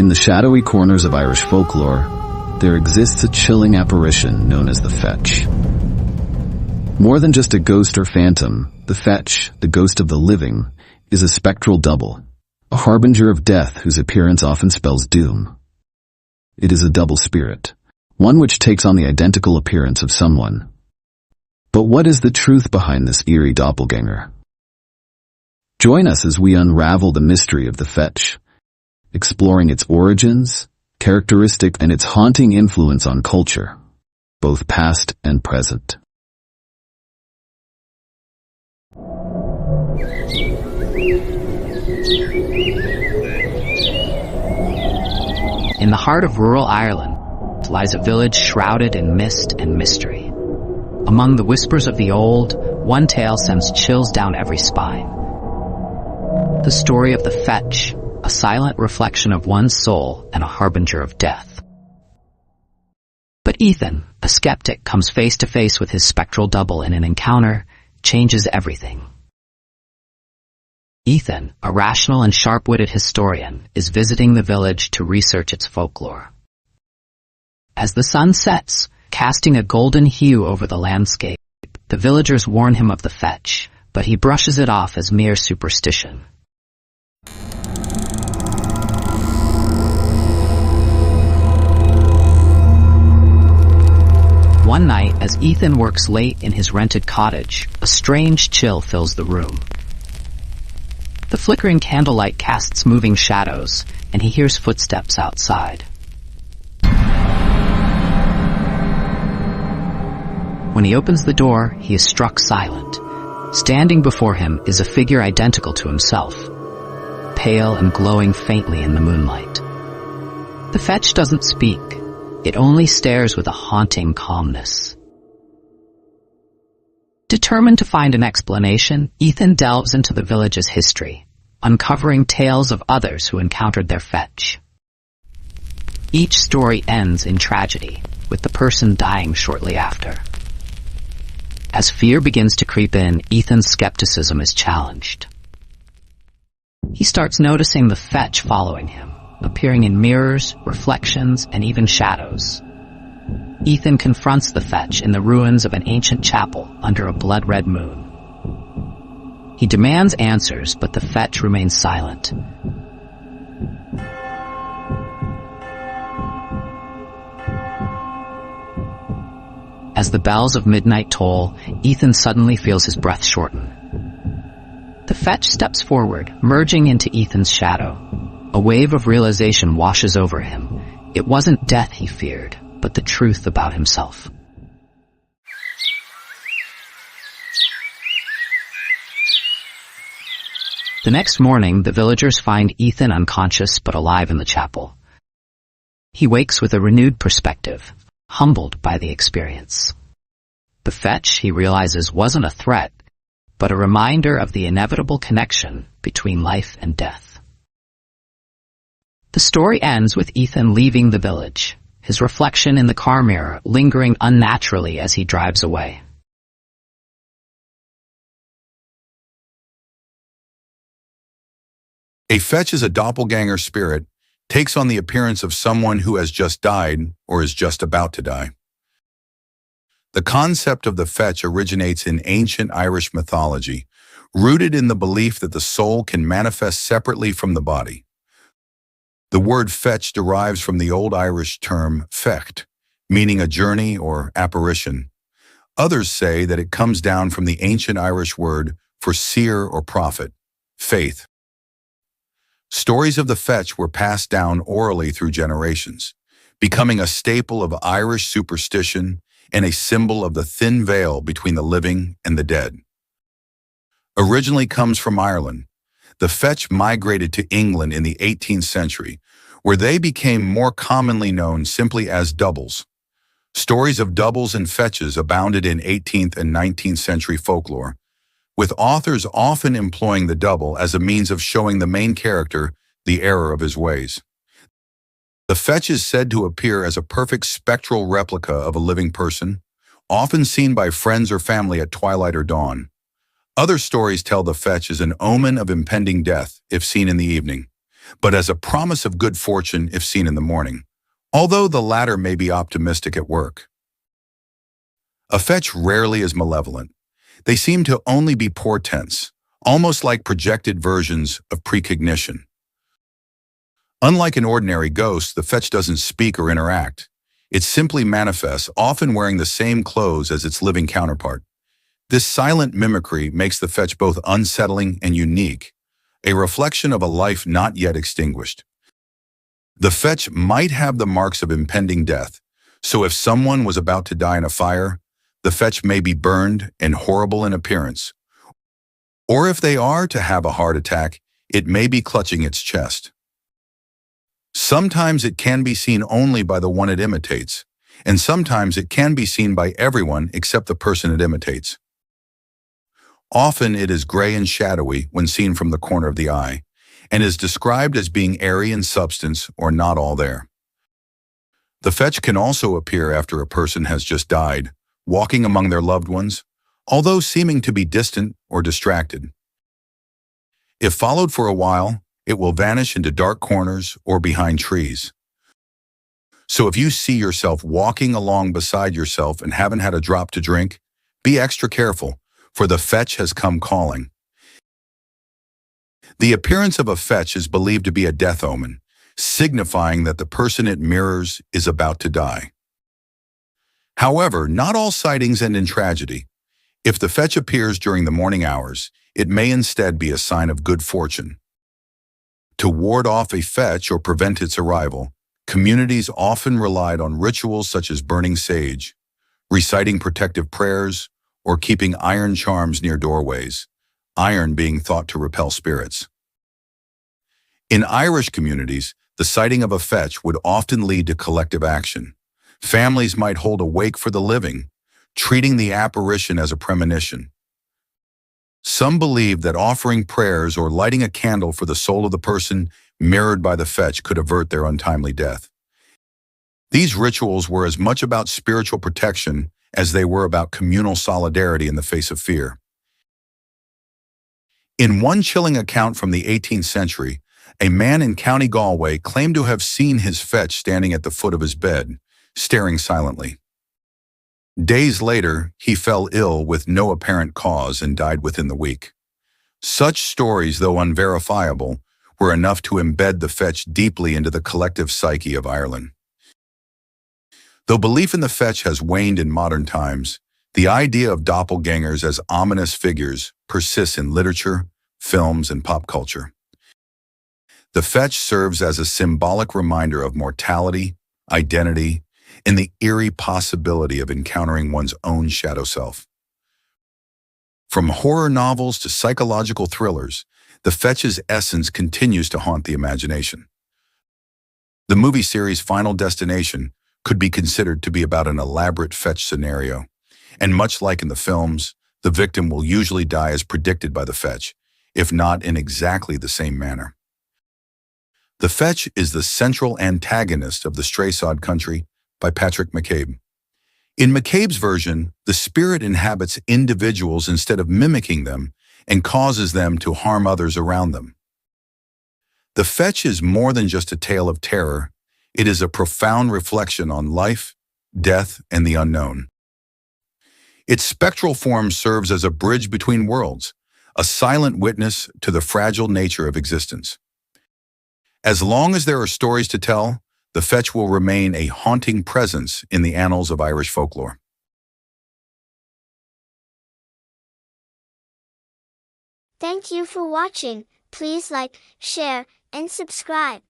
In the shadowy corners of Irish folklore, there exists a chilling apparition known as the fetch. More than just a ghost or phantom, the fetch, the ghost of the living, is a spectral double, a harbinger of death whose appearance often spells doom. It is a double spirit, one which takes on the identical appearance of someone. But what is the truth behind this eerie doppelganger? Join us as we unravel the mystery of the fetch, exploring its origins, characteristics, and its haunting influence on culture, both past and present. In the heart of rural Ireland lies a village shrouded in mist and mystery. Among the whispers of the old, one tale sends chills down every spine. The story of the fetch, a silent reflection of one's soul and a harbinger of death. But Ethan, a skeptic, comes face to face with his spectral double in an encounter changes everything. Ethan, a rational and sharp-witted historian, is visiting the village to research its folklore. As the sun sets, casting a golden hue over the landscape, the villagers warn him of the fetch, but he brushes it off as mere superstition. One night, as Ethan works late in his rented cottage, a strange chill fills the room. The flickering candlelight casts moving shadows, and he hears footsteps outside. When he opens the door, he is struck silent. Standing before him is a figure identical to himself, pale and glowing faintly in the moonlight. The fetch doesn't speak. It only stares with a haunting calmness. Determined to find an explanation, Ethan delves into the village's history, uncovering tales of others who encountered their fetch. Each story ends in tragedy, with the person dying shortly after. As fear begins to creep in, Ethan's skepticism is challenged. He starts noticing the fetch following him, appearing in mirrors, reflections, and even shadows. Ethan confronts the fetch in the ruins of an ancient chapel under a blood-red moon. He demands answers, but the fetch remains silent. As the bells of midnight toll, Ethan suddenly feels his breath shorten. The fetch steps forward, merging into Ethan's shadow. A wave of realization washes over him. It wasn't death he feared, but the truth about himself. The next morning, the villagers find Ethan unconscious but alive in the chapel. He wakes with a renewed perspective, humbled by the experience. The fetch, he realizes, wasn't a threat, but a reminder of the inevitable connection between life and death. The story ends with Ethan leaving the village, his reflection in the car mirror lingering unnaturally as he drives away. A fetch is a doppelganger spirit, takes on the appearance of someone who has just died or is just about to die. The concept of the fetch originates in ancient Irish mythology, rooted in the belief that the soul can manifest separately from the body. The word fetch derives from the Old Irish term fecht, meaning a journey or apparition. Others say that it comes down from the ancient Irish word for seer or prophet, faith. Stories of the fetch were passed down orally through generations, becoming a staple of Irish superstition and a symbol of the thin veil between the living and the dead. Originally comes from Ireland, the fetch migrated to England in the 18th century, where they became more commonly known simply as doubles. Stories of doubles and fetches abounded in 18th and 19th century folklore, with authors often employing the double as a means of showing the main character the error of his ways. The fetch is said to appear as a perfect spectral replica of a living person, often seen by friends or family at twilight or dawn. Other stories tell the fetch as an omen of impending death if seen in the evening, but as a promise of good fortune if seen in the morning, although the latter may be optimistic at work. A fetch rarely is malevolent. They seem to only be portents, almost like projected versions of precognition. Unlike an ordinary ghost, the fetch doesn't speak or interact. It simply manifests, often wearing the same clothes as its living counterpart. This silent mimicry makes the fetch both unsettling and unique, a reflection of a life not yet extinguished. The fetch might have the marks of impending death, so if someone was about to die in a fire, the fetch may be burned and horrible in appearance. Or if they are to have a heart attack, it may be clutching its chest. Sometimes it can be seen only by the one it imitates, and sometimes it can be seen by everyone except the person it imitates. Often it is gray and shadowy when seen from the corner of the eye, and is described as being airy in substance or not all there. The fetch can also appear after a person has just died, walking among their loved ones, although seeming to be distant or distracted. If followed for a while, it will vanish into dark corners or behind trees. So if you see yourself walking along beside yourself and haven't had a drop to drink, be extra careful, for the fetch has come calling. The appearance of a fetch is believed to be a death omen, signifying that the person it mirrors is about to die. However, not all sightings end in tragedy. If the fetch appears during the morning hours, it may instead be a sign of good fortune. To ward off a fetch or prevent its arrival, communities often relied on rituals such as burning sage, reciting protective prayers, or keeping iron charms near doorways, iron being thought to repel spirits. In Irish communities, the sighting of a fetch would often lead to collective action. Families might hold a wake for the living, treating the apparition as a premonition. Some believed that offering prayers or lighting a candle for the soul of the person mirrored by the fetch could avert their untimely death. These rituals were as much about spiritual protection as they were about communal solidarity in the face of fear. In one chilling account from the 18th century, a man in County Galway claimed to have seen his fetch standing at the foot of his bed, staring silently. Days later, he fell ill with no apparent cause and died within the week. Such stories, though unverifiable, were enough to embed the fetch deeply into the collective psyche of Ireland. Though belief in the fetch has waned in modern times, the idea of doppelgängers as ominous figures persists in literature, films, and pop culture. The fetch serves as a symbolic reminder of mortality, identity, and the eerie possibility of encountering one's own shadow self. From horror novels to psychological thrillers, the fetch's essence continues to haunt the imagination. The movie series Final Destination could be considered to be about an elaborate fetch scenario, and much like in the films, the victim will usually die as predicted by the fetch, if not in exactly the same manner. The fetch is the central antagonist of The Stray Sod Country by Patrick McCabe. In McCabe's version, the spirit inhabits individuals instead of mimicking them and causes them to harm others around them. The fetch is more than just a tale of terror. It is a profound reflection on life, death, and the unknown. Its spectral form serves as a bridge between worlds, a silent witness to the fragile nature of existence. As long as there are stories to tell, the fetch will remain a haunting presence in the annals of Irish folklore. Thank you for watching. Please like, share, and subscribe.